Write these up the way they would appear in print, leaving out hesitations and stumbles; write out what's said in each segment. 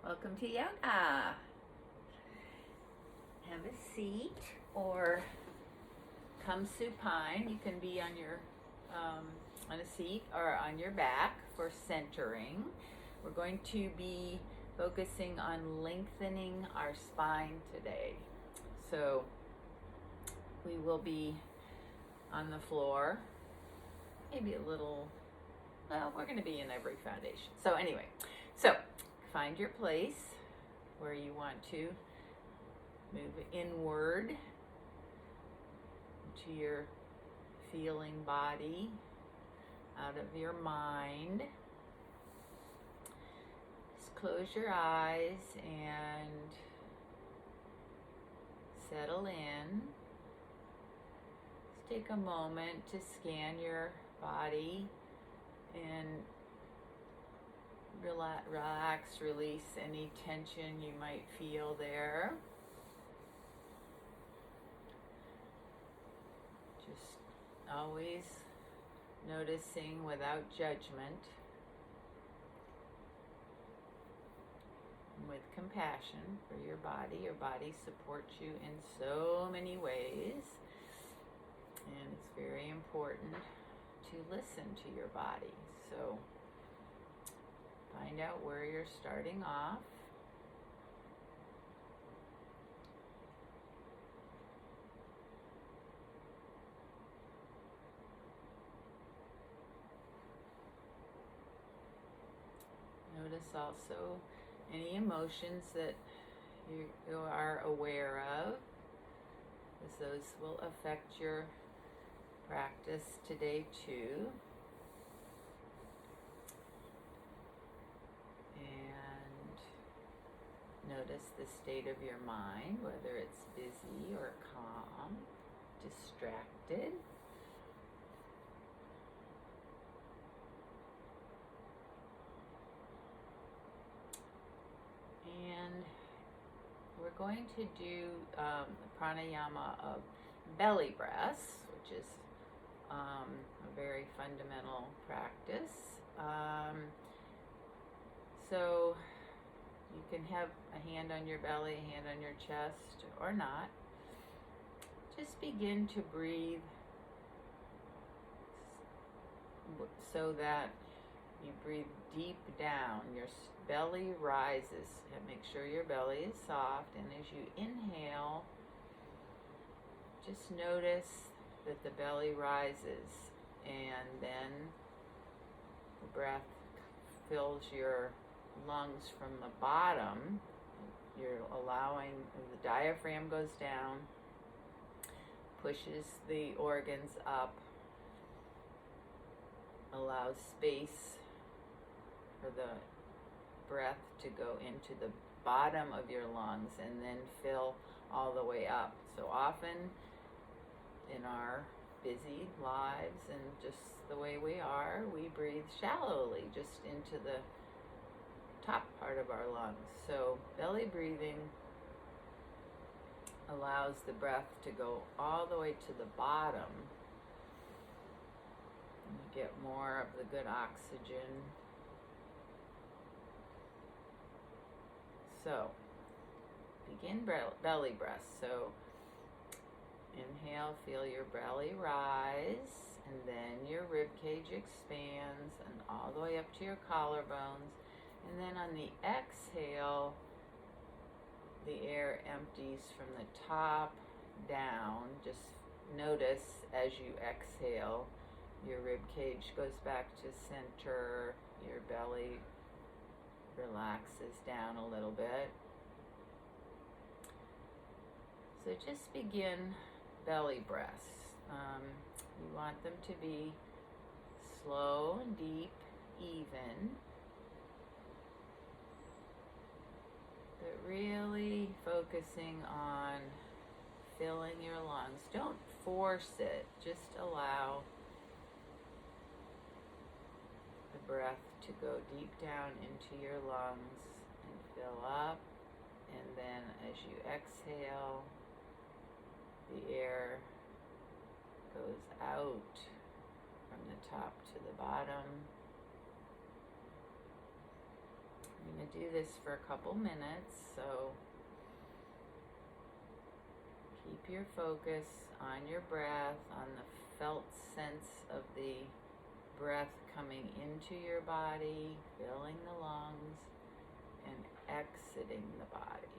Welcome to yoga. Have a seat or come supine. You can be on your on a seat or on your back for centering. We're going to be focusing on lengthening our spine today. So we will be on the floor, maybe a little, well, we're going to be in every foundation. So anyway, find your place where you want to move inward to your feeling body, out of your mind. Just close your eyes and settle in. Just take a moment to scan your body and relax, release any tension you might feel there. Just always noticing without judgment and with compassion for your body. Your body supports you in so many ways, and it's very important to listen to your body. So find out where you're starting off. Notice also any emotions that you are aware of, as those will affect your practice today too. And notice the state of your mind, whether it's busy or calm, distracted. And we're going to do the Pranayama of belly breaths, which is a very fundamental practice. So you can have a hand on your belly, a hand on your chest, or not. Just begin to breathe so that you breathe deep down. Your belly rises. And make sure your belly is soft. And as you inhale, just notice that the belly rises. And then the breath fills your lungs from the bottom. You're allowing, the diaphragm goes down, pushes the organs up, allows space for the breath to go into the bottom of your lungs and then fill all the way up. So often in our busy lives and just the way we are, we breathe shallowly just into the top part of our lungs. So belly breathing allows the breath to go all the way to the bottom. And you get more of the good oxygen. So begin belly breaths. So inhale, feel your belly rise, and then your rib cage expands and all the way up to your collarbones. And then on the exhale, the air empties from the top down. Just notice as you exhale, your rib cage goes back to center, your belly relaxes down a little bit. So just begin belly breaths. You want them to be slow and deep, even, but really focusing on filling your lungs. Don't force it, just allow the breath to go deep down into your lungs and fill up. And then as you exhale, the air goes out from the top to the bottom. going to do this for a couple minutes, so keep your focus on your breath, on the felt sense of the breath coming into your body, filling the lungs, and exiting the body.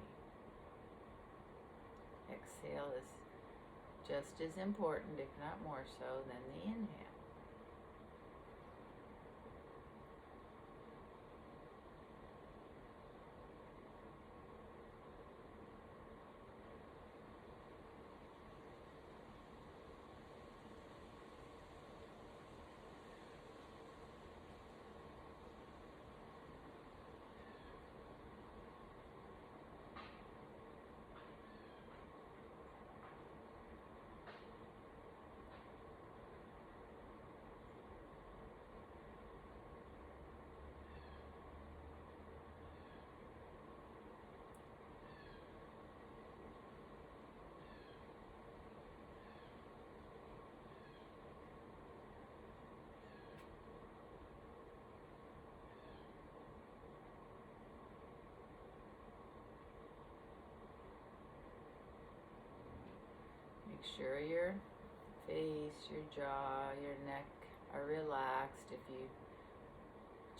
Exhale is just as important, if not more so, than the inhale. Make sure your face, your jaw, your neck are relaxed. If you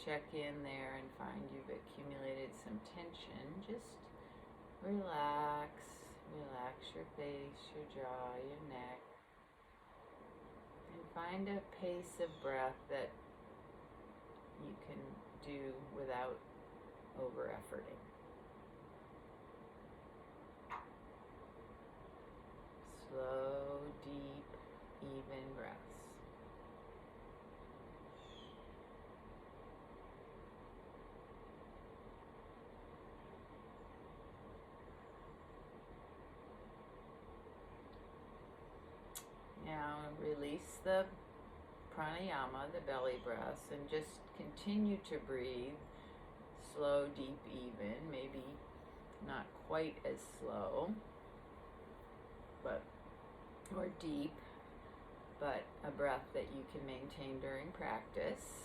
check in there and find you've accumulated some tension, just relax. Relax your face, your jaw, your neck. And find a pace of breath that you can do without over-efforting. Slow, deep, even breaths. Now release the pranayama, the belly breaths, and just continue to breathe slow, deep, even, maybe not quite as slow, or deep, but a breath that you can maintain during practice.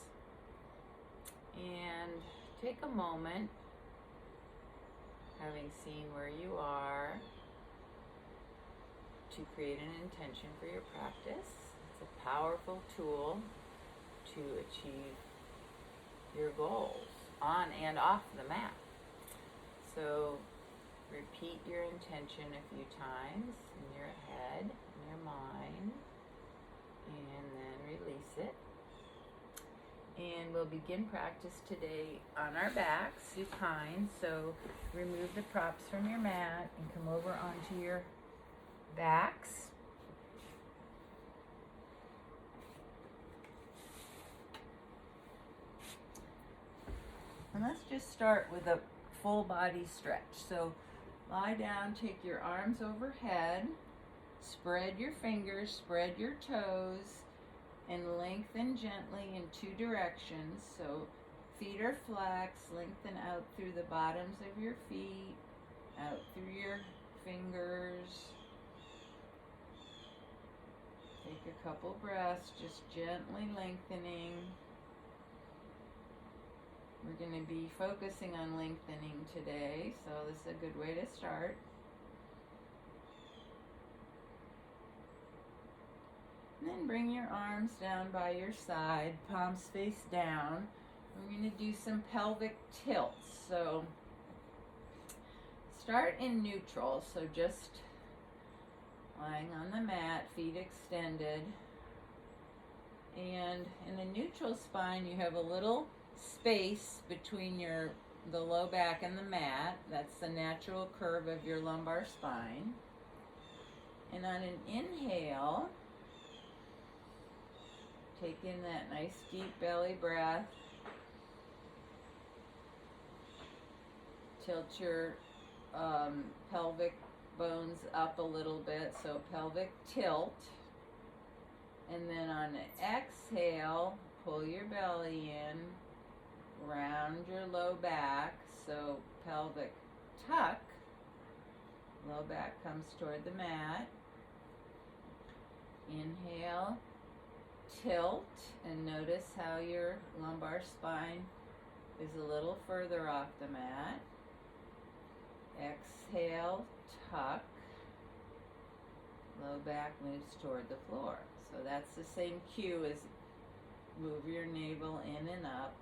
And take a moment, having seen where you are, to create an intention for your practice. It's a powerful tool to achieve your goals on and off the mat. So repeat your intention a few times in your head, in your mind, and then release it. And we'll begin practice today on our backs, supine. So remove the props from your mat and come over onto your backs. And let's just start with a full body stretch. So lie down, take your arms overhead, spread your fingers, spread your toes, and lengthen gently in two directions. So feet are flexed, lengthen out through the bottoms of your feet, out through your fingers. Take a couple breaths, just gently lengthening. We're going to be focusing on lengthening today, so this is a good way to start. And then bring your arms down by your side, palms face down. We're going to do some pelvic tilts. So start in neutral, so just lying on the mat, feet extended. And in a neutral spine, you have a little space between the low back and the mat. That's the natural curve of your lumbar spine. And on an inhale, take in that nice deep belly breath. Tilt your pelvic bones up a little bit, so pelvic tilt. And then on an exhale, pull your belly in, round your low back, so pelvic tuck. Low back comes toward the mat. Inhale, tilt, and notice how your lumbar spine is a little further off the mat. Exhale, tuck. Low back moves toward the floor. So that's the same cue as move your navel in and up.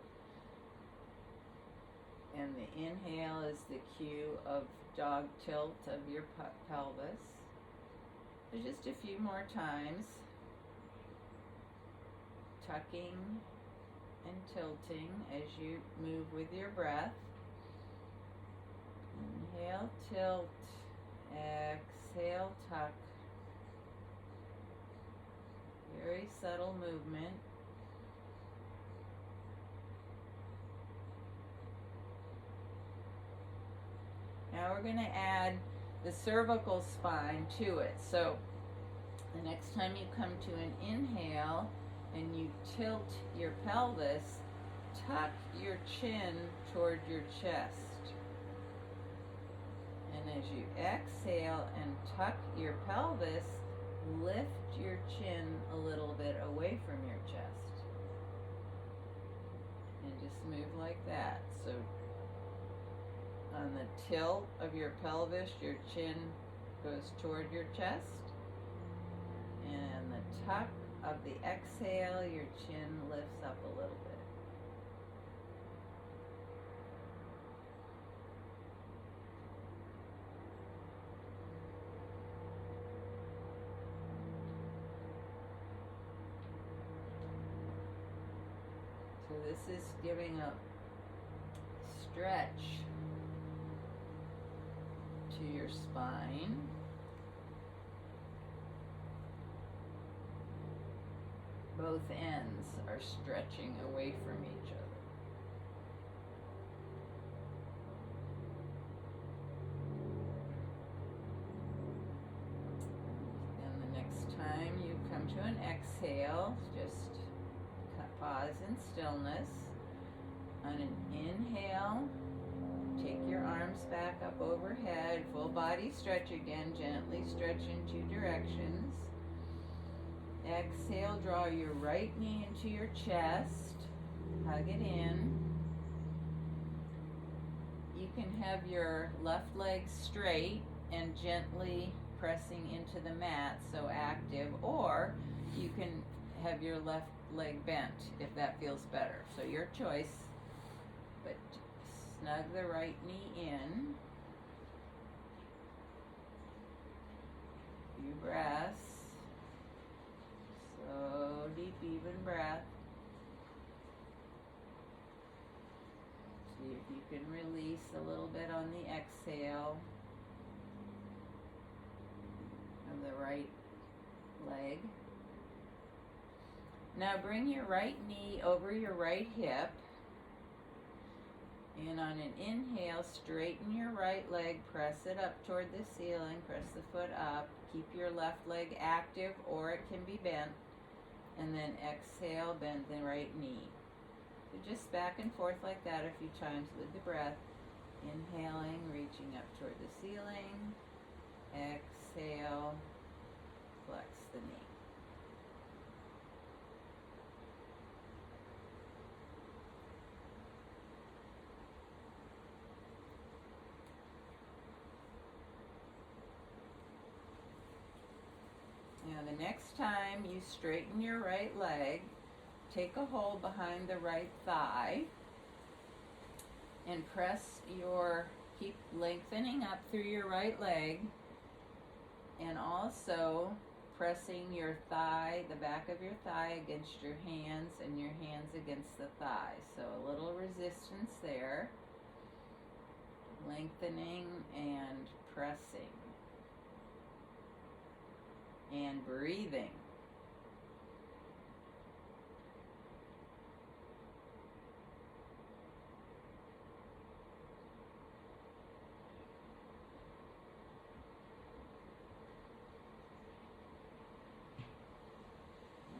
And the inhale is the cue of dog tilt of your pelvis. So just a few more times. Tucking and tilting as you move with your breath. Inhale, tilt. Exhale, tuck. Very subtle movement. Now we're going to add the cervical spine to it. So the next time you come to an inhale and you tilt your pelvis, tuck your chin toward your chest. And as you exhale and tuck your pelvis, lift your chin a little bit away from your chest. And just move like that. So on the tilt of your pelvis, your chin goes toward your chest. And the tuck of the exhale, your chin lifts up a little bit. So this is giving a stretch to your spine. Both ends are stretching away from each other. And the next time you come to an exhale, just pause in stillness. On an inhale, take your arms back up overhead, full body stretch again, gently stretch in two directions. Exhale, draw your right knee into your chest, hug it in. You can have your left leg straight and gently pressing into the mat, so active, or you can have your left leg bent if that feels better. So your choice, but snug the right knee in. Few breaths. Slow, deep, even breath. See if you can release a little bit on the exhale of the right leg. Now bring your right knee over your right hip. And on an inhale, straighten your right leg, press it up toward the ceiling, press the foot up. Keep your left leg active, or it can be bent. And then exhale, bend the right knee. So just back and forth like that a few times with the breath. Inhaling, reaching up toward the ceiling. Exhale, flex the knee. Now the next time you straighten your right leg, take a hold behind the right thigh and keep lengthening up through your right leg, and also pressing your thigh, the back of your thigh against your hands and your hands against the thigh. So a little resistance there, lengthening and pressing. And breathing.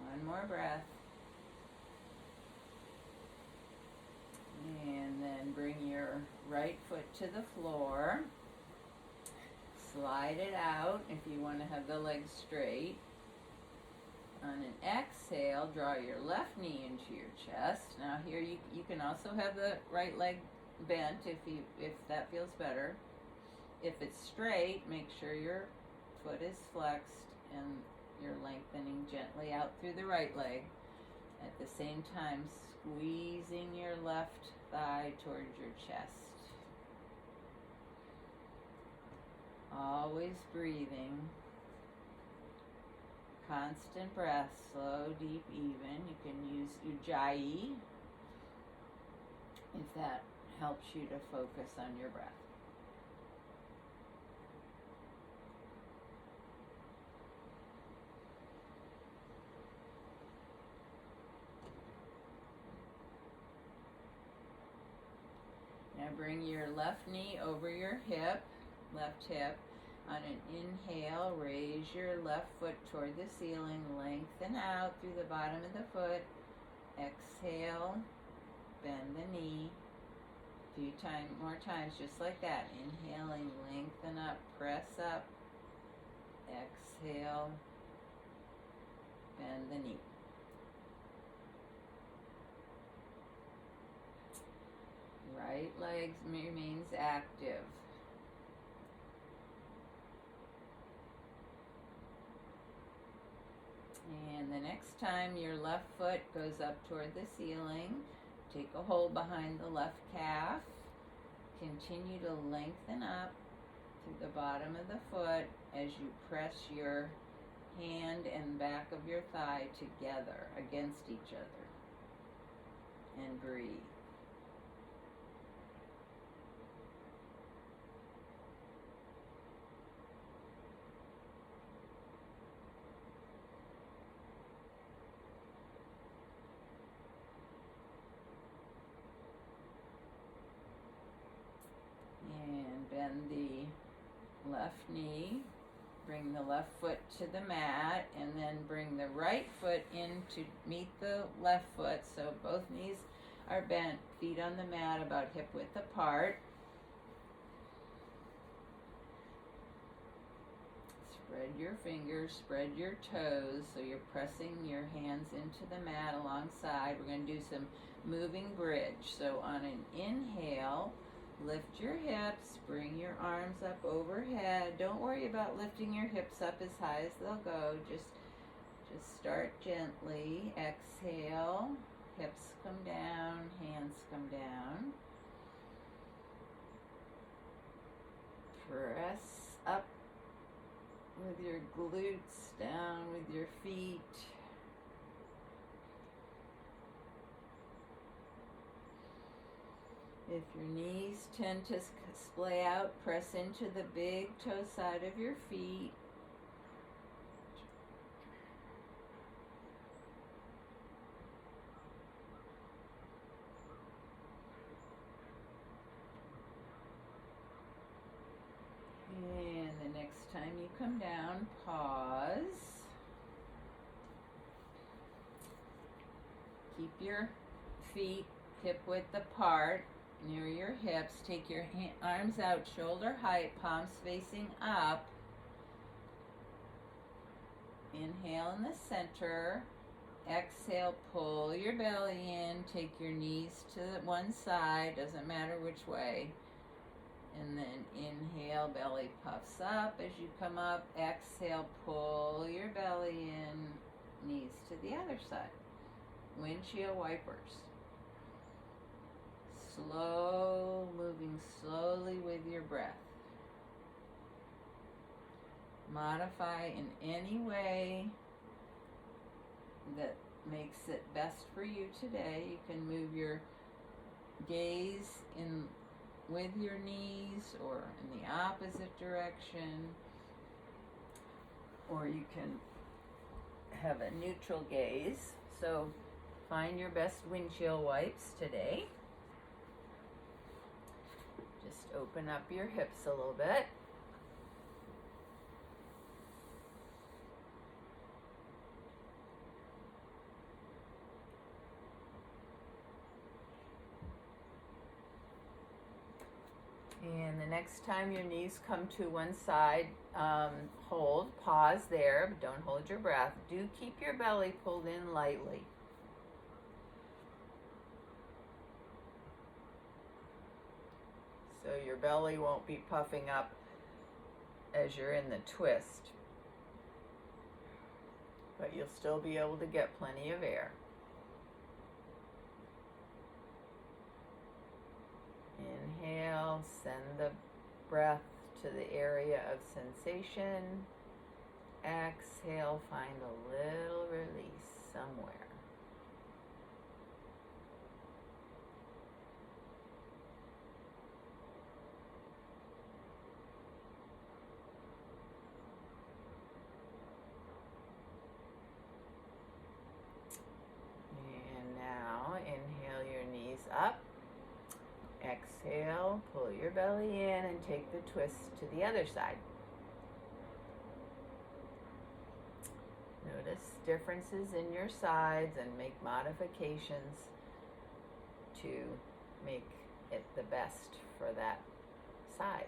One more breath. And then bring your right foot to the floor. Slide it out if you want to have the legs straight. On an exhale, draw your left knee into your chest. Now here you can also have the right leg bent if that feels better. If it's straight, make sure your foot is flexed and you're lengthening gently out through the right leg. At the same time, squeezing your left thigh towards your chest. Always breathing. Constant breath, slow, deep, even. You can use Ujjayi if that helps you to focus on your breath. Now bring your left knee over your hip, left hip. On an inhale, raise your left foot toward the ceiling, lengthen out through the bottom of the foot. Exhale, bend the knee. A few more times, just like that. Inhaling, lengthen up, press up. Exhale, bend the knee. Right leg remains active. And the next time your left foot goes up toward the ceiling, take a hold behind the left calf. Continue to lengthen up to the bottom of the foot as you press your hand and back of your thigh together against each other. And breathe. And bend the left knee, bring the left foot to the mat, and then bring the right foot in to meet the left foot, so both knees are bent, feet on the mat about hip width apart. Spread your fingers, spread your toes, so you're pressing your hands into the mat alongside. We're going to do some moving bridge. So on an inhale, lift your hips, bring your arms up overhead. Don't worry about lifting your hips up as high as they'll go. Just start gently. Exhale, hips come down, hands come down. Press up with your glutes, down with your feet. If your knees tend to splay out, press into the big toe side of your feet. And the next time you come down, pause. Keep your feet hip width apart. Near your hips, take your arms out shoulder height, palms facing up. Inhale in the center. Exhale, pull your belly in, take your knees to one side, doesn't matter which way. And then inhale, belly puffs up as you come up. Exhale, pull your belly in, knees to the other side. Windshield wipers. Moving slowly with your breath. Modify in any way that makes it best for you today. You can move your gaze in with your knees or in the opposite direction, or you can have a neutral gaze. So find your best windshield wipes today. Just open up your hips a little bit. And the next next time your knees come to one side, pause there, but don't hold your breath. Do keep your belly pulled in lightly. So your belly won't be puffing up as you're in the twist. But you'll still be able to get plenty of air. Inhale, send the breath to the area of sensation. Exhale, find a little release somewhere. And now inhale your knees up. Exhale, pull your belly in and take the twist to the other side. Notice differences in your sides and make modifications to make it the best for that side.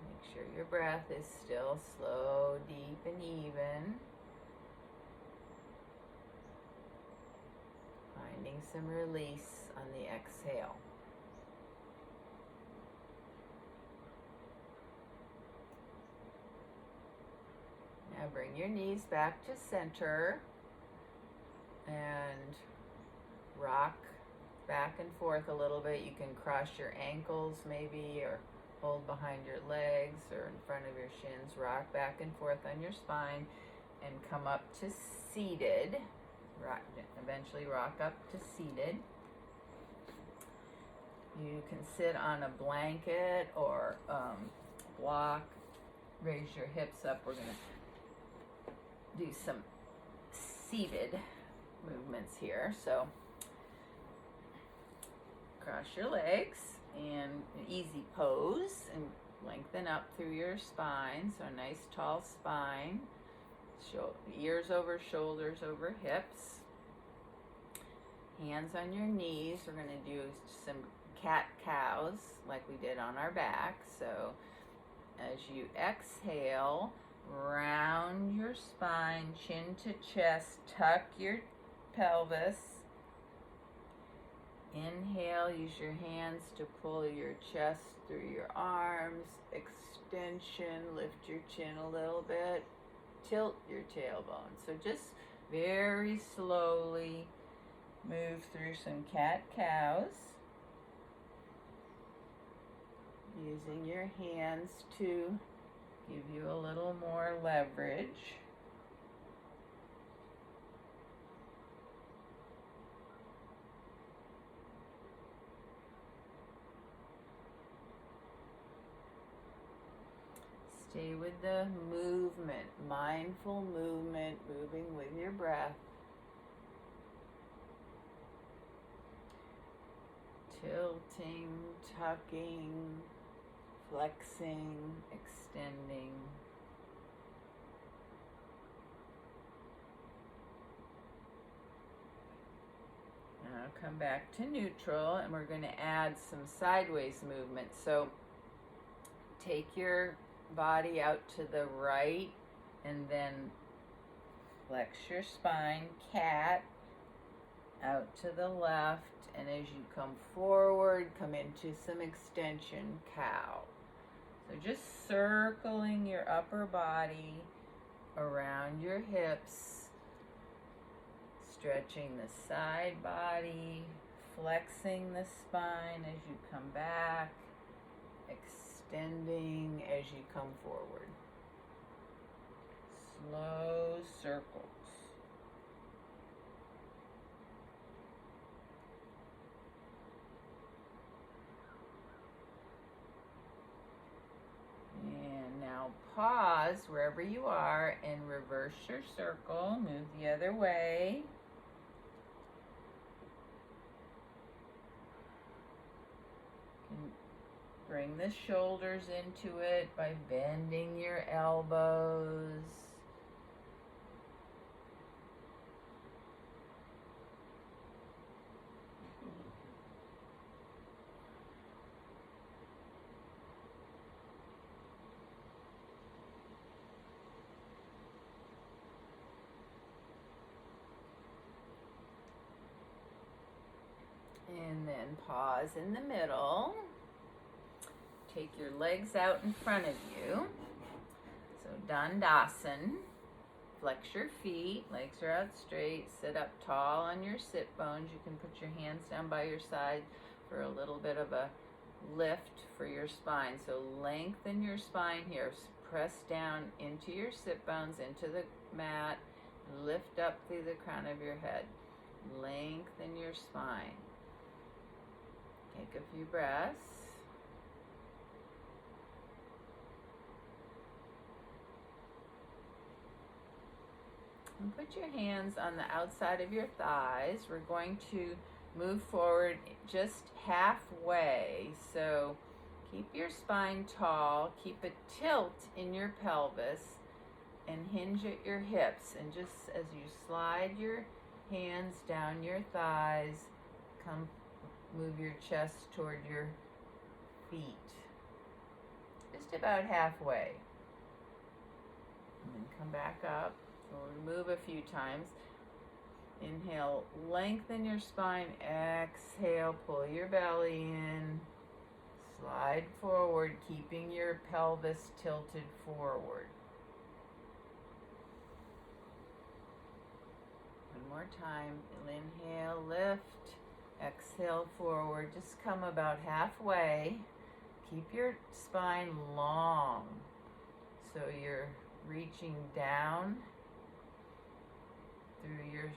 Make sure your breath is still slow, deep, and even. Finding some release on the exhale. Now bring your knees back to center and rock back and forth a little bit. You can cross your ankles maybe, or hold behind your legs or in front of your shins. Rock back and forth on your spine and come up to seated. Eventually rock up to seated. You can sit on a blanket or block. Raise your hips up. We're going to do some seated movements here. So cross your legs and an easy pose and lengthen up through your spine. So a nice tall spine. Ears over shoulders over hips. Hands on your knees. We're going to do some cat-cows like we did on our back. So as you exhale, round your spine, chin to chest, tuck your pelvis. Inhale, use your hands to pull your chest through your arms. Extension, lift your chin a little bit. Tilt your tailbone. So just very slowly move through some cat-cows. Using your hands to give you a little more leverage. Stay with the movement, mindful movement, moving with your breath. Tilting, tucking, flexing, extending. Now come back to neutral, and we're going to add some sideways movement. So take your body out to the right and then flex your spine, cat, out to the left, and as you come forward, come into some extension, cow. So just circling your upper body around your hips, stretching the side body, flexing the spine as you come back, extending as you come forward. Slow circles. And now pause wherever you are and reverse your circle. Move the other way. Bring the shoulders into it by bending your elbows. And then pause in the middle. Take your legs out in front of you. So Dandasan. Flex your feet, legs are out straight. Sit up tall on your sit bones. You can put your hands down by your side for a little bit of a lift for your spine. So lengthen your spine here. Press down into your sit bones, into the mat. Lift up through the crown of your head. Lengthen your spine. Take a few breaths. And put your hands on the outside of your thighs. We're going to move forward just halfway. So keep your spine tall, keep a tilt in your pelvis, and hinge at your hips. And just as you slide your hands down your thighs, move your chest toward your feet. Just about halfway. And then come back up. We'll move a few times. Inhale, lengthen your spine. Exhale, pull your belly in. Slide forward, keeping your pelvis tilted forward. One more time. Inhale, lift. Exhale, forward. Just come about halfway. Keep your spine long. So you're reaching down through your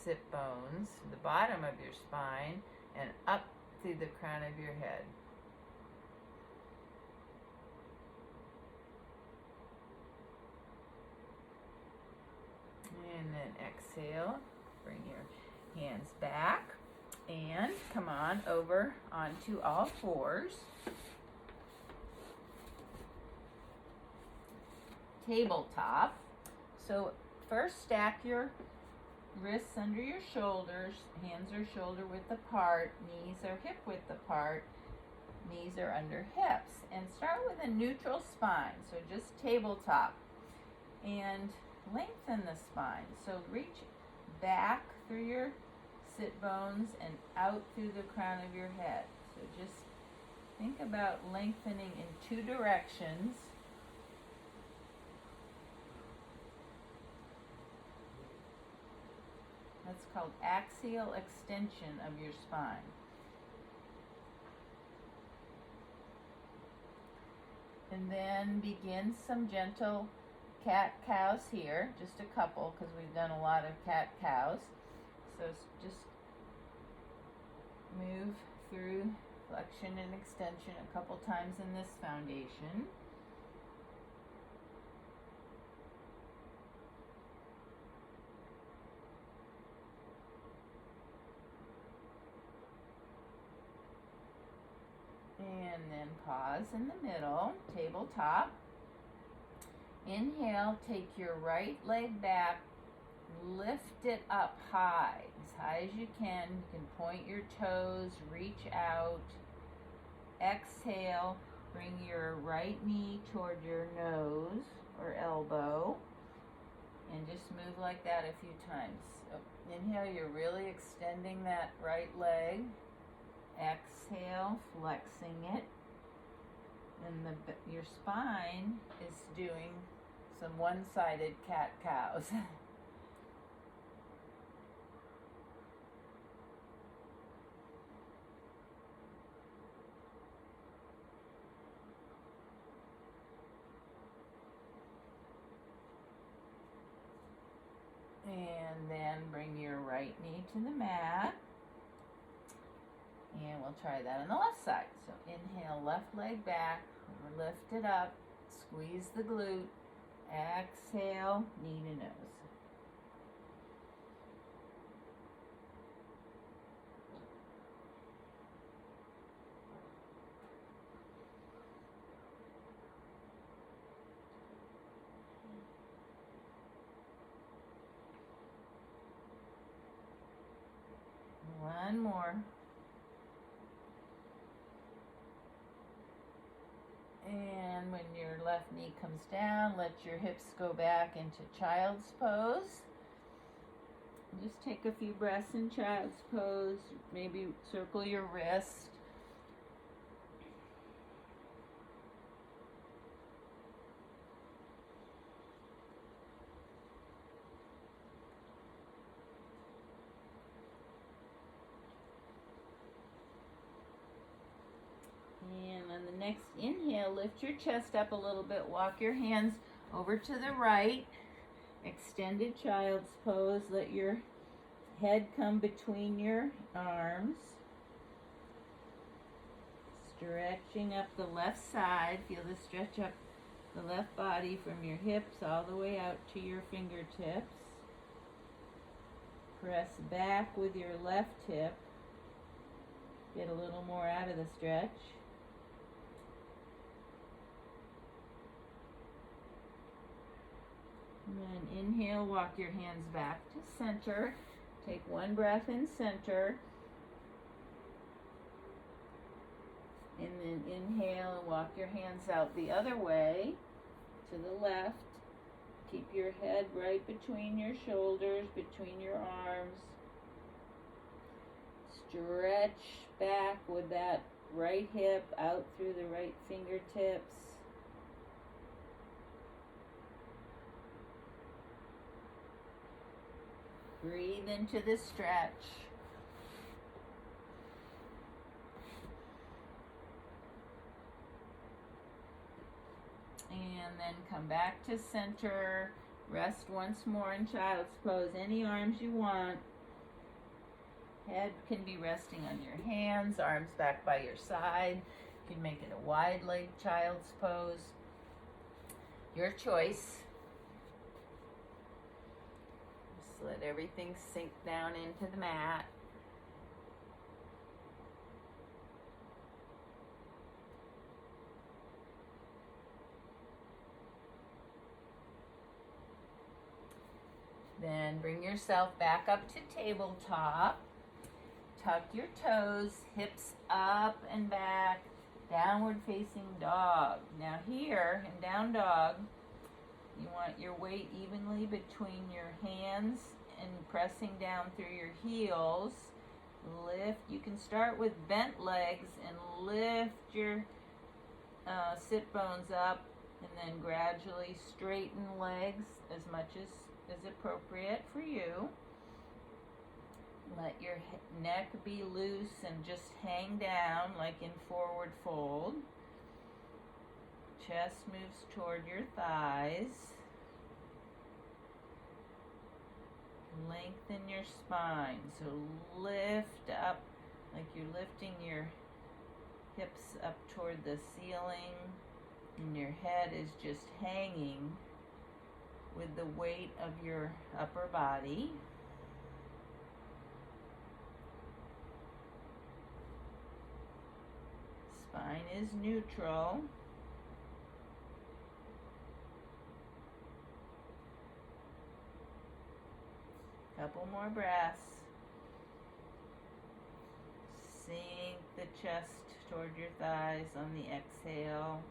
sit bones, the bottom of your spine, and up through the crown of your head. And then exhale, bring your hands back, and come on over onto all fours. Tabletop. So first stack your wrists under your shoulders, hands are shoulder width apart, knees are hip width apart, knees are under hips. And start with a neutral spine, so just tabletop. And lengthen the spine. So reach back through your sit bones and out through the crown of your head. So just think about lengthening in two directions. That's called axial extension of your spine. And then begin some gentle cat-cows here, just a couple, because we've done a lot of cat-cows. So just move through flexion and extension a couple times in this foundation. And then pause in the middle, tabletop. Inhale, take your right leg back, lift it up high as you can. You can point your toes, reach out. Exhale, bring your right knee toward your nose or elbow, and just move like that a few times. So inhale, you're really extending that right leg. Exhale, flexing it, and your spine is doing some one-sided cat-cows. And then bring your right knee to the mat. And we'll try that on the left side. So inhale, left leg back, lift it up, squeeze the glute, exhale, knee to nose. left knee comes down. Let your hips go back into child's pose. Just take a few breaths in child's pose. Maybe circle your wrist. And on the next inhale, lift your chest up a little bit. Walk your hands over to the right. Extended child's pose. Let your head come between your arms. Stretching up the left side. Feel the stretch up the left body from your hips all the way out to your fingertips. Press back with your left hip. Get a little more out of the stretch. And then inhale, walk your hands back to center. Take one breath in center. And then inhale and walk your hands out the other way to the left. Keep your head right between your shoulders, between your arms. Stretch back with that right hip out through the right fingertips. Breathe into the stretch. And then come back to center. Rest once more in child's pose. Any arms you want. Head can be resting on your hands, arms back by your side. You can make it a wide leg child's pose. Your choice. Just let everything sink down into the mat. Then bring yourself back up to tabletop. Tuck your toes, hips up and back, downward facing dog. Now here, in down dog, you want your weight evenly between your hands and pressing down through your heels. Lift, you can start with bent legs and lift your sit bones up and then gradually straighten legs as much as is appropriate for you. Let your neck be loose and just hang down like in forward fold. Chest moves toward your thighs. Lengthen your spine. So lift up like you're lifting your hips up toward the ceiling and your head is just hanging with the weight of your upper body. Spine is neutral. Couple more breaths. Sink the chest toward your thighs on the exhale.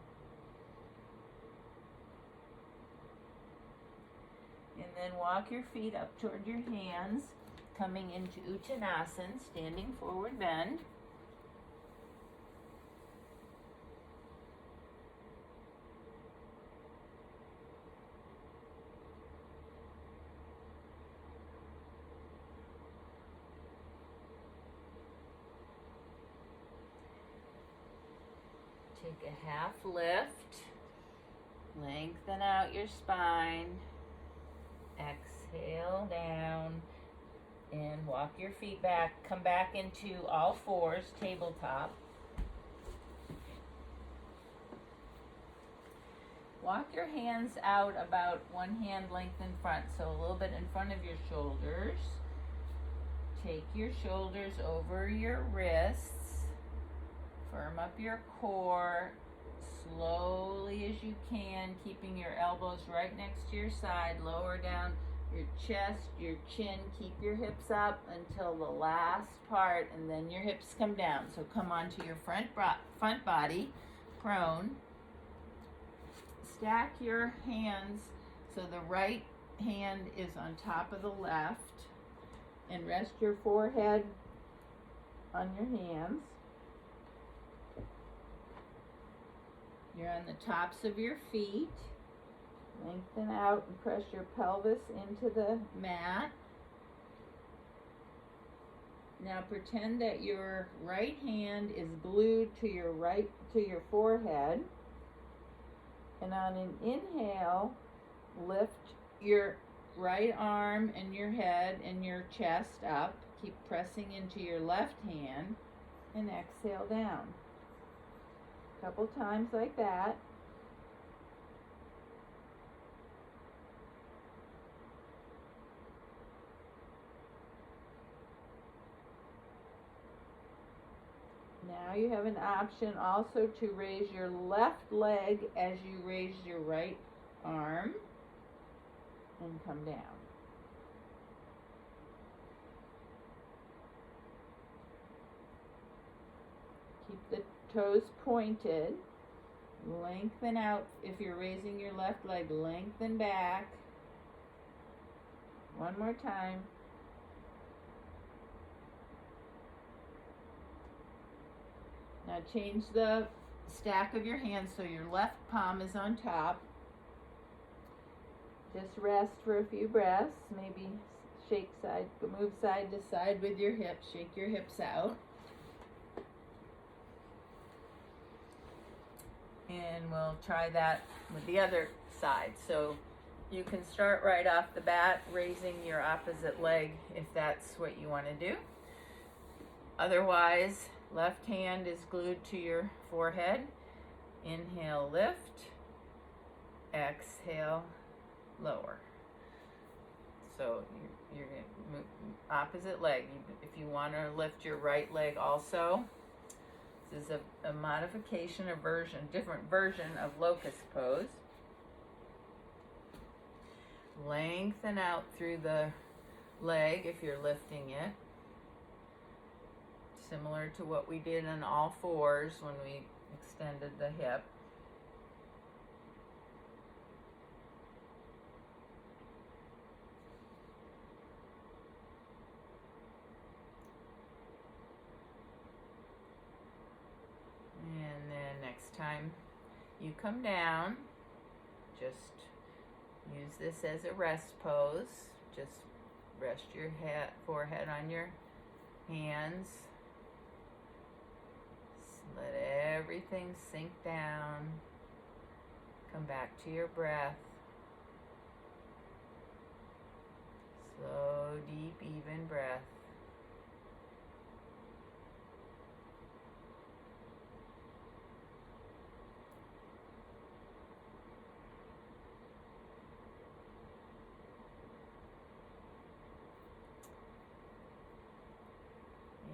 And then walk your feet up toward your hands, coming into Uttanasan, standing forward bend. Take a half lift, lengthen out your spine, exhale down, and walk your feet back. Come back into all fours, tabletop. Walk your hands out about one hand length in front, so a little bit in front of your shoulders. Take your shoulders over your wrists. Firm up your core slowly as you can, keeping your elbows right next to your side. Lower down your chest, your chin. Keep your hips up until the last part, and then your hips come down. So come onto your front body, prone. stack your hands so the right hand is on top of the left, and rest your forehead on your hands. You're on the tops of your feet. Lengthen out and press your pelvis into the mat. Now pretend that your right hand is glued to your forehead. And on an inhale, lift your right arm and your head and your chest up. Keep pressing into your left hand and exhale down. A couple times like that. Now you have an option also to raise your left leg as you raise your right arm and come down. Keep the toes pointed. Lengthen out. If you're raising your left leg, lengthen back. One more time. Now change the stack of your hands so your left palm is on top. Just rest for a few breaths. Maybe move side to side with your hips. Shake your hips out. And we'll try that with the other side. So you can start right off the bat raising your opposite leg if that's what you want to do. Otherwise, left hand is glued to your forehead. Inhale, lift. Exhale, lower. So you're going to move opposite leg. If you want to lift your right leg also. This is a modification, different version of locust pose. Lengthen out through the leg if you're lifting it. Similar to what we did on all fours when we extended the hip. And then next time you come down, just use this as a rest pose. Just rest your forehead on your hands. Let everything sink down. Come back to your breath. Slow, deep, even breath.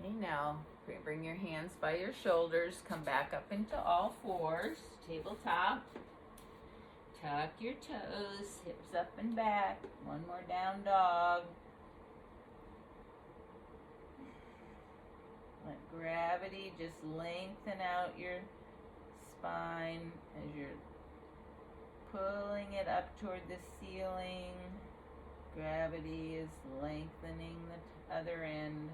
Okay, now bring your hands by your shoulders. Come back up into all fours. Tabletop. Tuck your toes. Hips up and back. One more down dog. Let gravity just lengthen out your spine as you're pulling it up toward the ceiling. Gravity is lengthening the other end.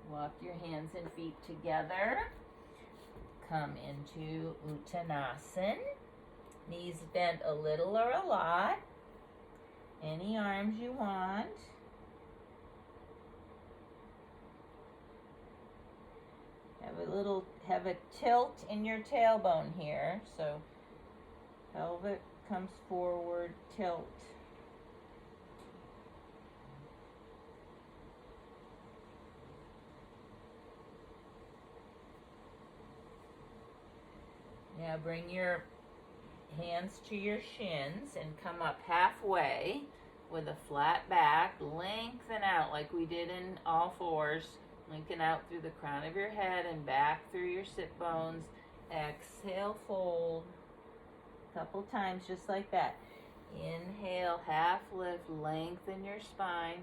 Walk your hands and feet together. Come into Uttanasan. Knees bent a little or a lot. Any arms you want. Have a tilt in your tailbone here. So pelvic comes forward, tilt. Now bring your hands to your shins and come up halfway with a flat back. Lengthen out like we did in all fours. Lengthen out through the crown of your head and back through your sit bones. Exhale, fold. A couple times just like that. Inhale, half lift, lengthen your spine.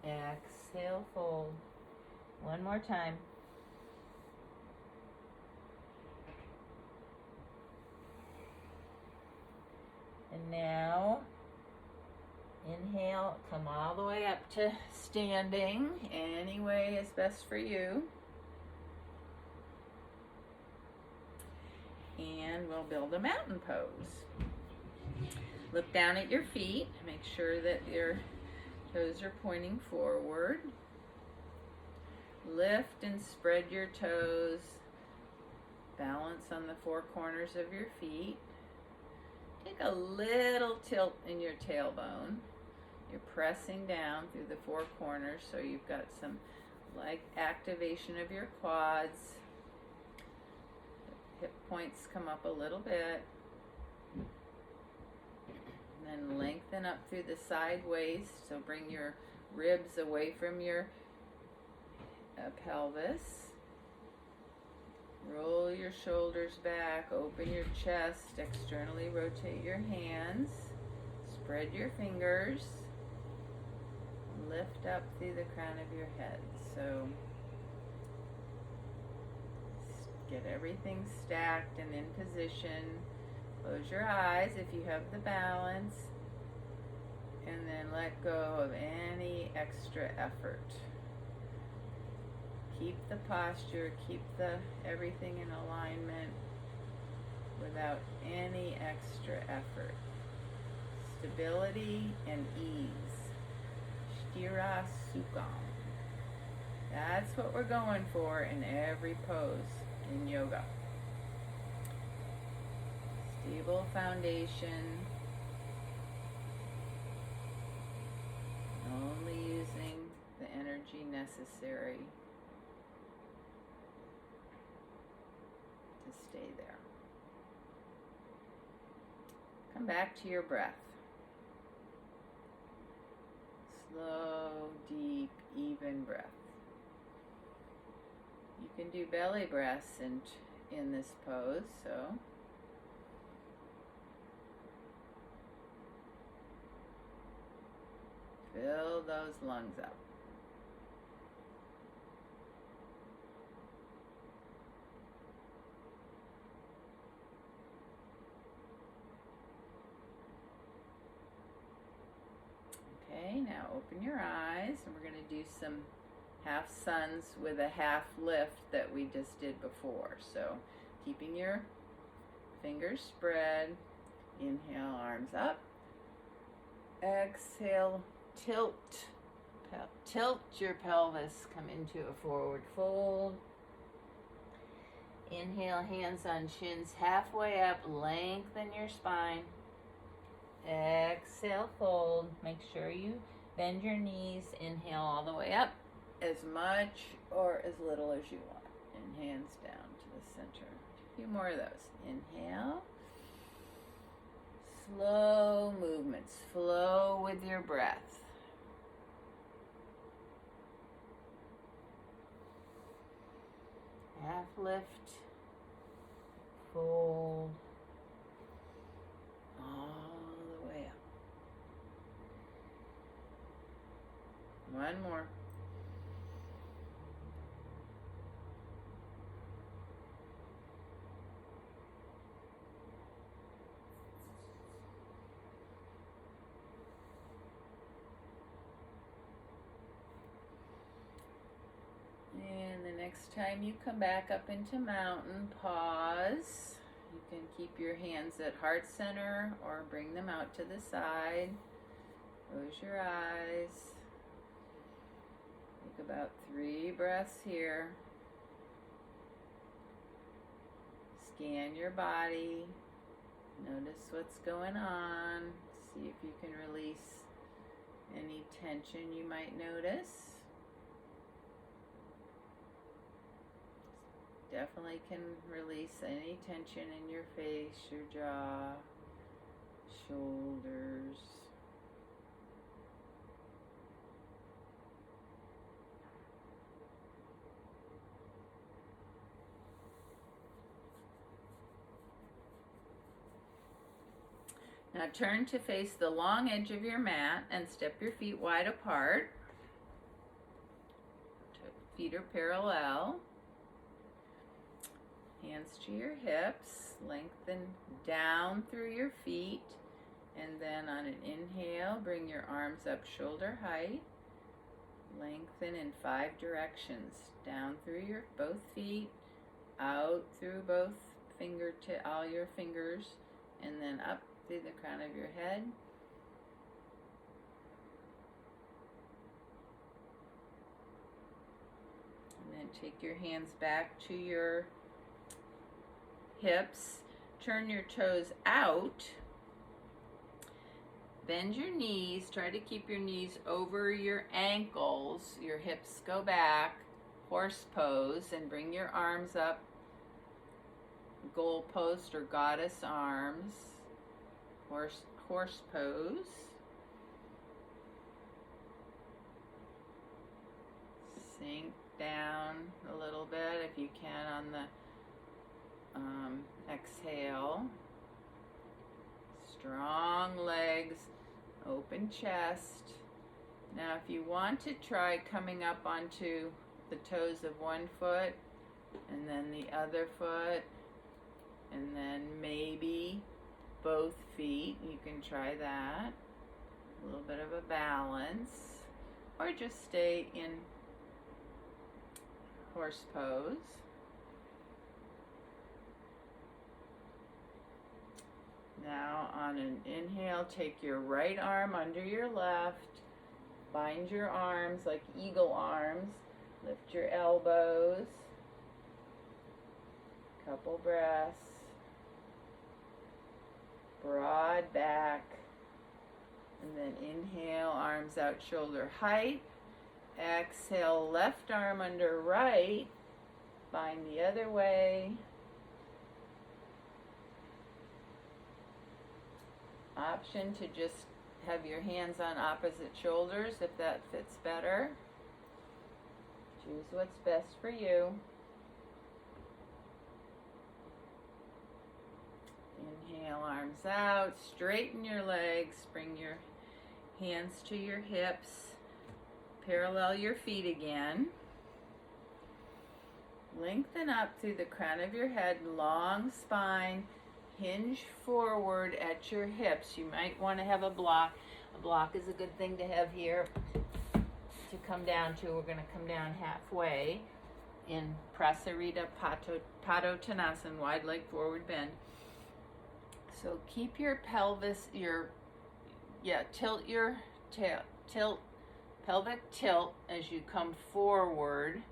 Exhale, fold. One more time. And now, inhale, come all the way up to standing. Any way is best for you. And we'll build a mountain pose. Look down at your feet. Make sure that your toes are pointing forward. Lift and spread your toes. Balance on the four corners of your feet. Take a little tilt in your tailbone. You're pressing down through the four corners, so you've got some like activation of your quads. Hip points come up a little bit. And then lengthen up through the side waist, so bring your ribs away from your pelvis. Roll your shoulders back, open your chest, externally rotate your hands, spread your fingers, lift up through the crown of your head. So get everything stacked and in position. Close your eyes if you have the balance, and then let go of any extra effort. Keep the posture, keep everything in alignment without any extra effort. Stability and ease. Sthira Sukham. That's what we're going for in every pose in yoga. Stable foundation. Only using the energy necessary to stay there. Come back to your breath. Slow, deep, even breath. You can do belly breaths in this pose, so fill those lungs up. Okay, now open your eyes, and we're going to do some half suns with a half lift that we just did before. So keeping your fingers spread, inhale, arms up, exhale, tilt your pelvis, come into a forward fold. Inhale, hands on shins halfway up, lengthen your spine. Exhale, fold. Make sure you bend your knees. Inhale all the way up, as much or as little as you want. And hands down to the center. A few more of those. Inhale. Slow movements. Flow with your breath. Half lift. Fold. All the way up. One more. And the next time you come back up into mountain, pause. You can keep your hands at heart center or bring them out to the side. Close your eyes. Take about 3 breaths here. Scan your body. Notice what's going on. See if you can release any tension you might notice. Definitely can release any tension in your face, your jaw, shoulders. Now turn to face the long edge of your mat and step your feet wide apart. feet are parallel. Hands to your hips. Lengthen down through your feet. And then on an inhale, bring your arms up shoulder height. Lengthen in 5 directions. Down through your both feet, out through both all your fingers, and then up through the crown of your head. And then take your hands back to your hips. Turn your toes out. Bend your knees. Try to keep your knees over your ankles. Your hips go back. Horse pose, and bring your arms up. Goalpost or goddess arms. Horse pose. Sink down a little bit if you can on the exhale. Strong legs, open chest. Now if you want to try coming up onto the toes of one foot and then the other foot and then maybe both feet, you can try that. A little bit of a balance, or just stay in horse pose. Now on an inhale, take your right arm under your left, bind your arms like eagle arms, lift your elbows, couple breaths, broad back, and then inhale, arms out shoulder height. Exhale, left arm under right, bind the other way. Option to just have your hands on opposite shoulders if that fits better. Choose what's best for you. Inhale, arms out, straighten your legs, bring your hands to your hips, parallel your feet again. Lengthen up through the crown of your head, long spine. Hinge forward at your hips. You might want to have a block. A block is a good thing to have here to come down to. We're going to come down halfway in Prasarita Padottanasana, wide leg forward bend. So keep your pelvis, tilt your tail, pelvic tilt as you come forward.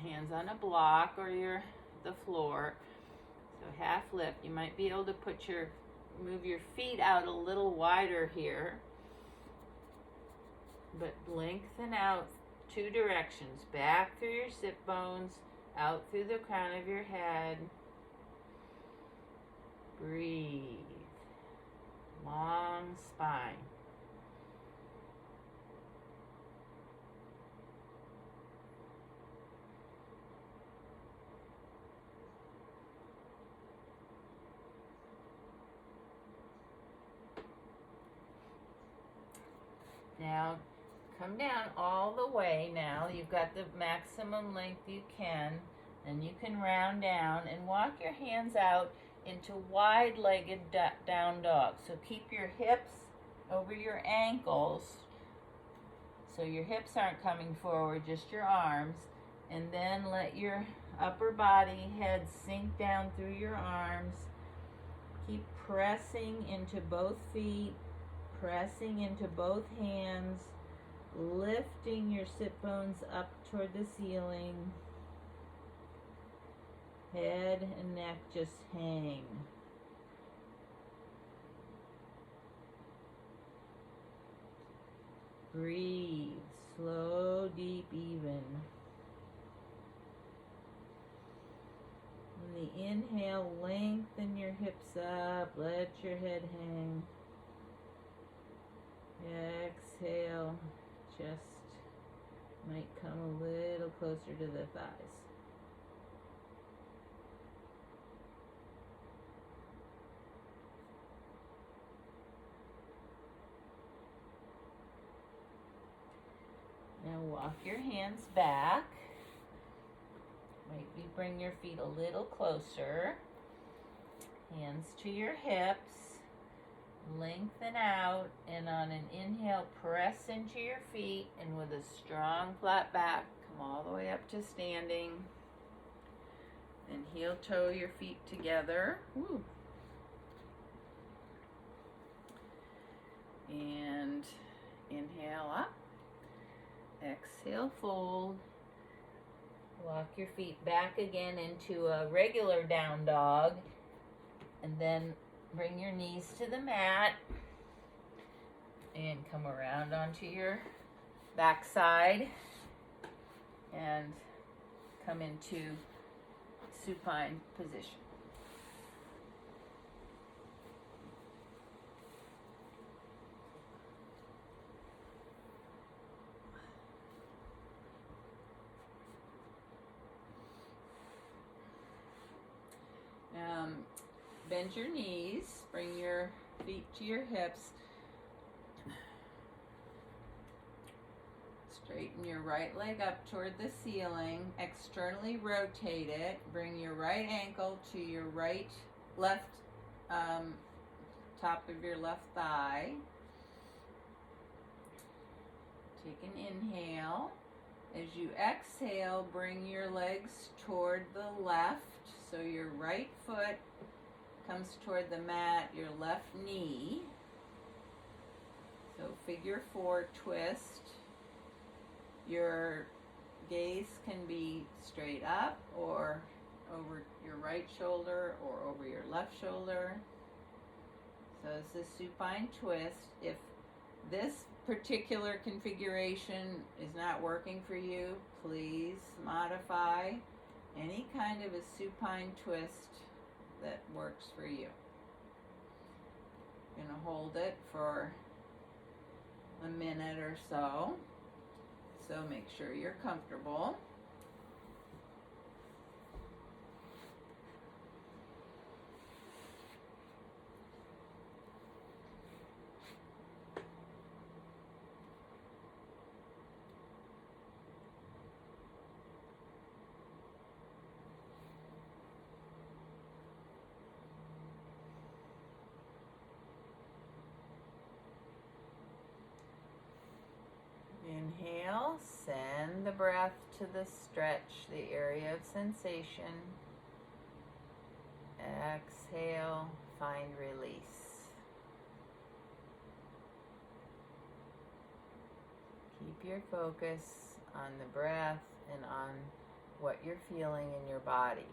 Hands on a block or the floor. So half lift. You might be able to move your feet out a little wider here, but lengthen out 2 directions, back through your sit bones, out through the crown of your head. Breathe. Long spine. Now, come down all the way now. You've got the maximum length you can. Then you can round down and walk your hands out into wide-legged down dog. So keep your hips over your ankles. So your hips aren't coming forward, just your arms. And then let your upper body, head sink down through your arms. Keep pressing into both feet. Pressing into both hands, lifting your sit bones up toward the ceiling. Head and neck just hang. Breathe, slow, deep, even. On the inhale, lengthen your hips up, let your head hang. Exhale, chest might come a little closer to the thighs. Now walk Walk your hands back. Maybe bring your feet a little closer. Hands to your hips. Lengthen out, and on an inhale, press into your feet, and with a strong flat back, come all the way up to standing. Then heel toe your feet together. Woo. And inhale up. Exhale, fold. Walk your feet back again into a regular down dog, and then bring your knees to the mat and come around onto your back side and come into supine position. Bend your knees, bring your feet to your hips. Straighten your right leg up toward the ceiling. Externally rotate it. Bring your right ankle to your left top of your left thigh. Take an inhale. As you exhale, bring your legs toward the left. So your right foot comes toward the mat, your left knee. So figure 4 twist. Your gaze can be straight up or over your right shoulder or over your left shoulder. So it's the supine twist. If this particular configuration is not working for you, please modify any kind of a supine twist that works for you. You're going to hold it for a minute or so. So make sure you're comfortable. Inhale, send the breath to the stretch, the area of sensation. Exhale, find release. Keep your focus on the breath and on what you're feeling in your body.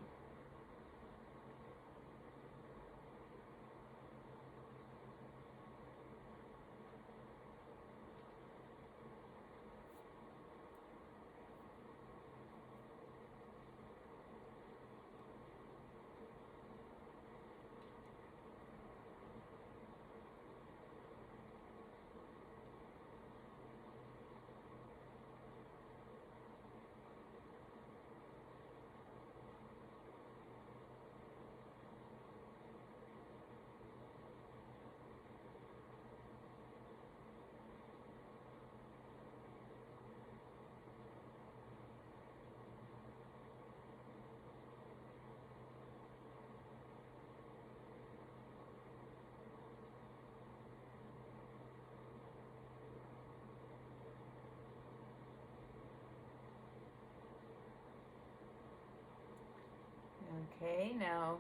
Okay, now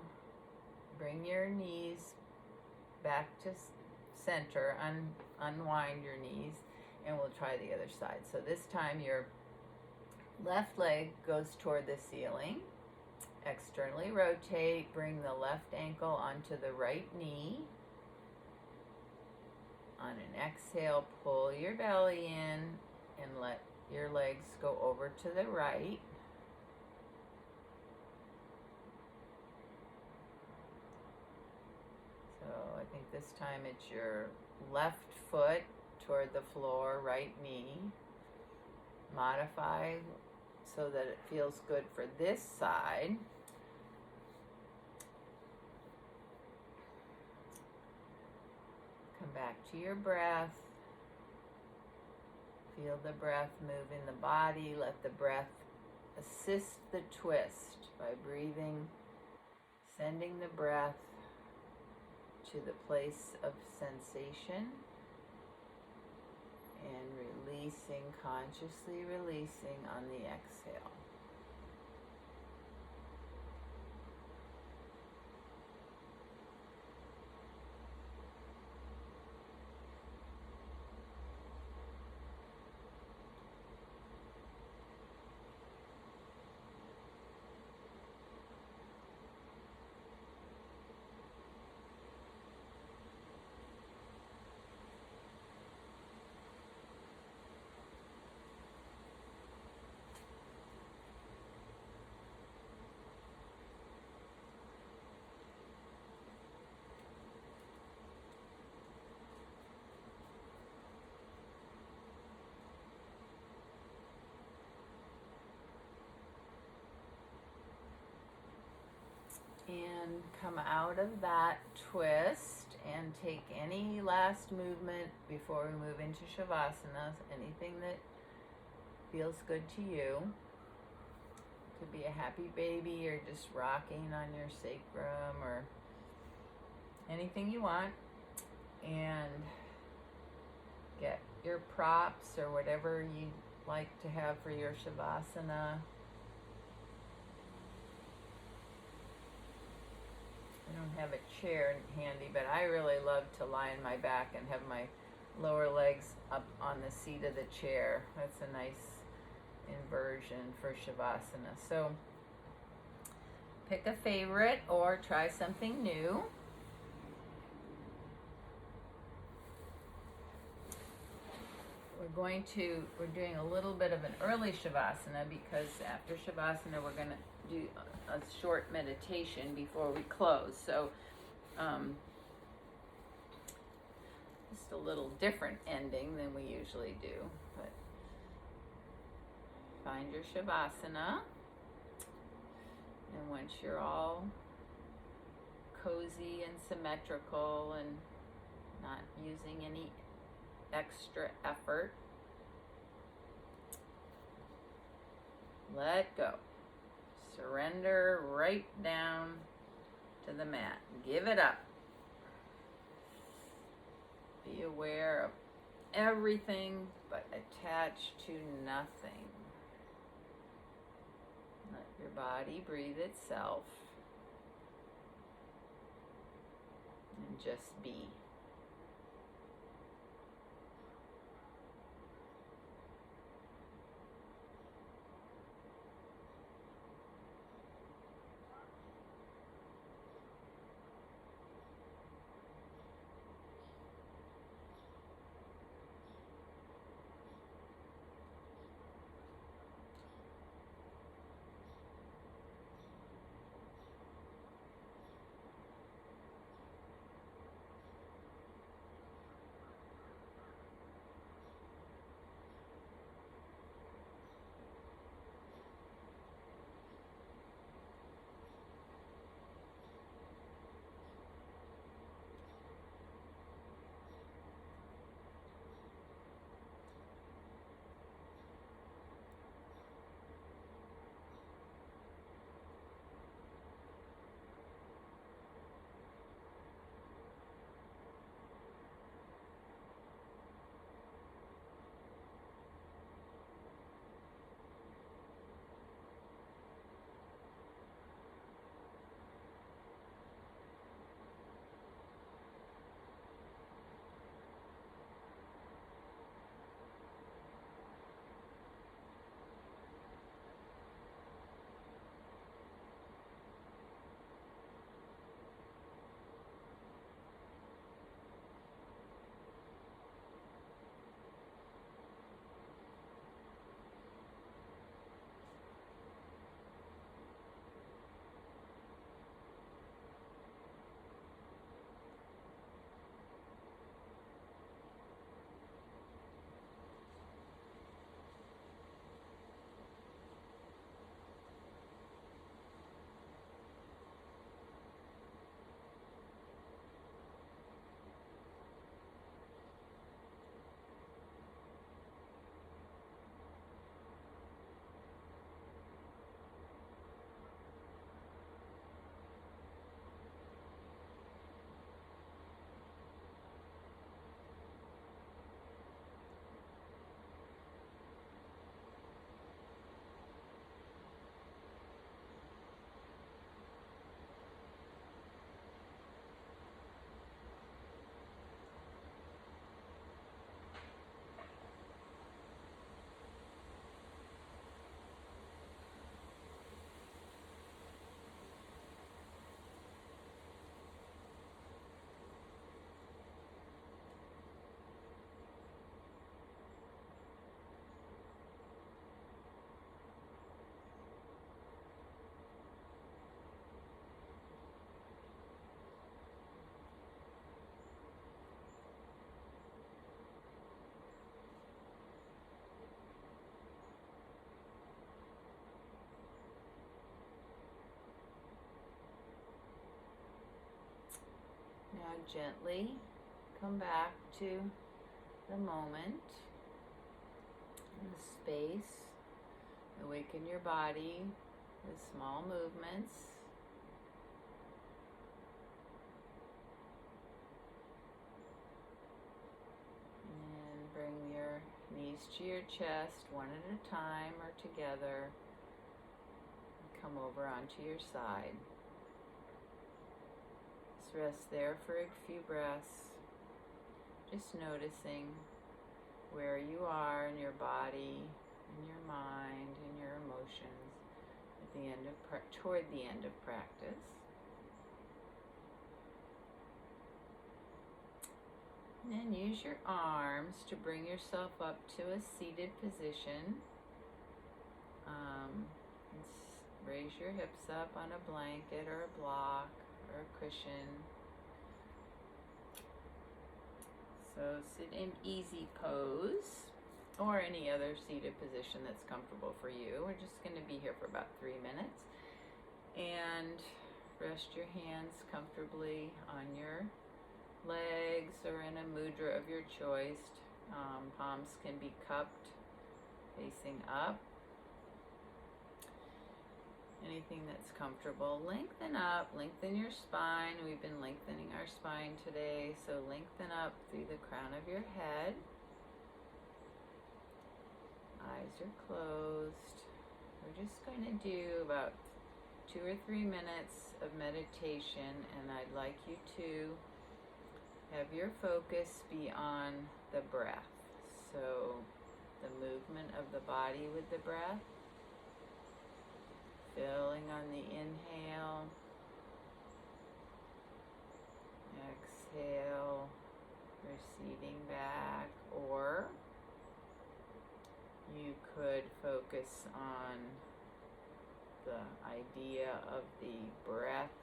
bring your knees back to center, unwind your knees, and we'll try the other side. So this time your left leg goes toward the ceiling. Externally rotate, bring the left ankle onto the right knee. On an exhale, pull your belly in and let your legs go over to the right. So I think this time it's your left foot toward the floor, right knee. Modify so that it feels good for this side. Come back to your breath. Feel the breath move in the body. Let the breath assist the twist by breathing, sending the breath to the place of sensation and releasing, consciously releasing on the exhale. And come out of that twist and take any last movement before we move into Shavasana, anything that feels good to you. Could be a happy baby or just rocking on your sacrum or anything you want. And get your props or whatever you like to have for your Shavasana. I don't have a chair handy, but I really love to lie on my back and have my lower legs up on the seat of the chair. That's a nice inversion for Shavasana. So pick a favorite or try something new. We're doing a little bit of an early Shavasana because after Shavasana we're going to do a short meditation before we close. So just a little different ending than we usually do. But find your Shavasana, and once you're all cozy and symmetrical and not using any extra effort, let go. Surrender right down to the mat. Give it up. Be aware of everything but attached to nothing. Let your body breathe itself and just be. Now gently come back to the moment, the space. Awaken your body with small movements. And bring your knees to your chest, one at a time or together. Come over onto your side. Just rest there for a few breaths, just noticing where you are in your body, in your mind, in your emotions at the end of toward the end of practice. And then use your arms to bring yourself up to a seated position. Raise your hips up on a blanket or a block or a cushion. So sit in easy pose or any other seated position that's comfortable for you. We're just going to be here for about 3 minutes. And rest your hands comfortably on your legs or in a mudra of your choice. Palms can be cupped, facing up. Anything that's comfortable. Lengthen up, lengthen your spine. We've been lengthening our spine today, so lengthen up through the crown of your head. Eyes are closed. We're just going to do about 2 or 3 minutes of meditation, and I'd like you to have your focus be on the breath. So the movement of the body with the breath. Filling on the inhale, exhale, receding back, or you could focus on the idea of the breath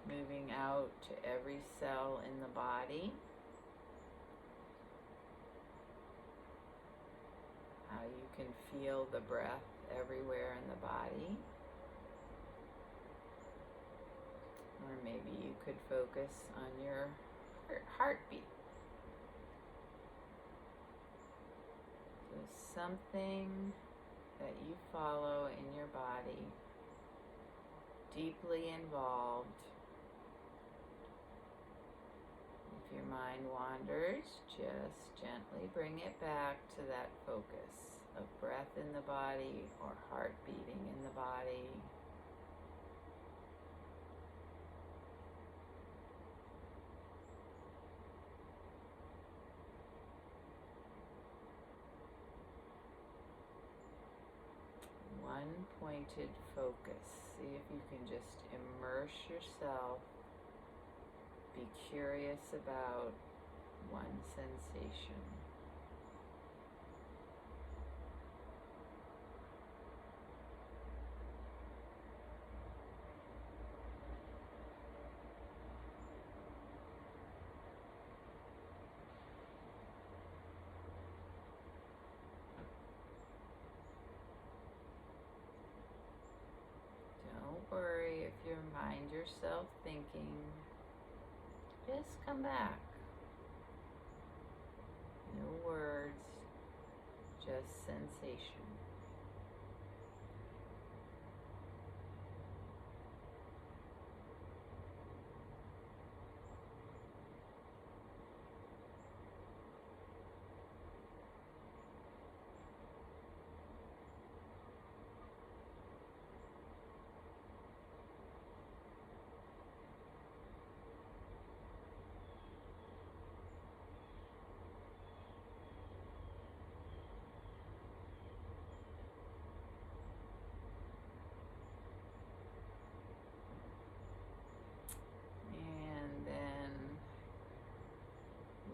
moving out to every cell in the body. How you can feel the breath everywhere in the body. Or maybe you could focus on your heartbeat. So something that you follow in your body, deeply involved. If your mind wanders, just gently bring it back to that focus of breath in the body or heart beating in the body. One pointed focus. See if you can just immerse yourself. Be curious about one sensation. Don't worry if you find yourself thinking. Just come back. No words, just sensation.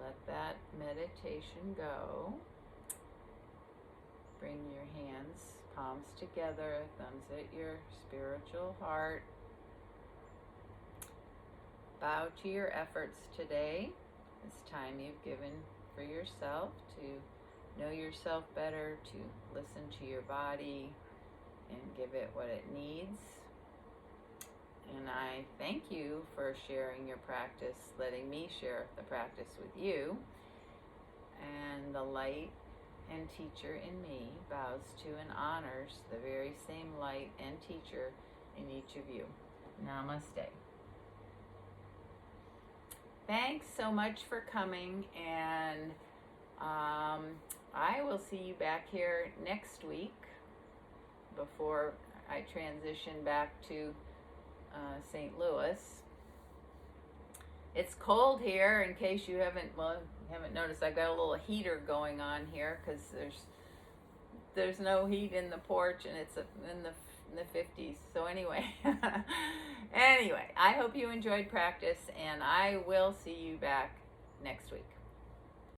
Let that meditation go. Bring your hands, palms together, thumbs at your spiritual heart. Bow to your efforts today. This time you've given for yourself to know yourself better, to listen to your body and give it what it needs. And I thank you for sharing your practice, letting me share the practice with you. And the light and teacher in me bows to and honors the very same light and teacher in each of you. Namaste. Thanks so much for coming, and I will see you back here next week before I transition back to St. Louis. It's cold here, in case you haven't noticed. I've got a little heater going on here because there's no heat in the porch, and it's in the 50s. So anyway, I hope you enjoyed practice, and I will see you back next week.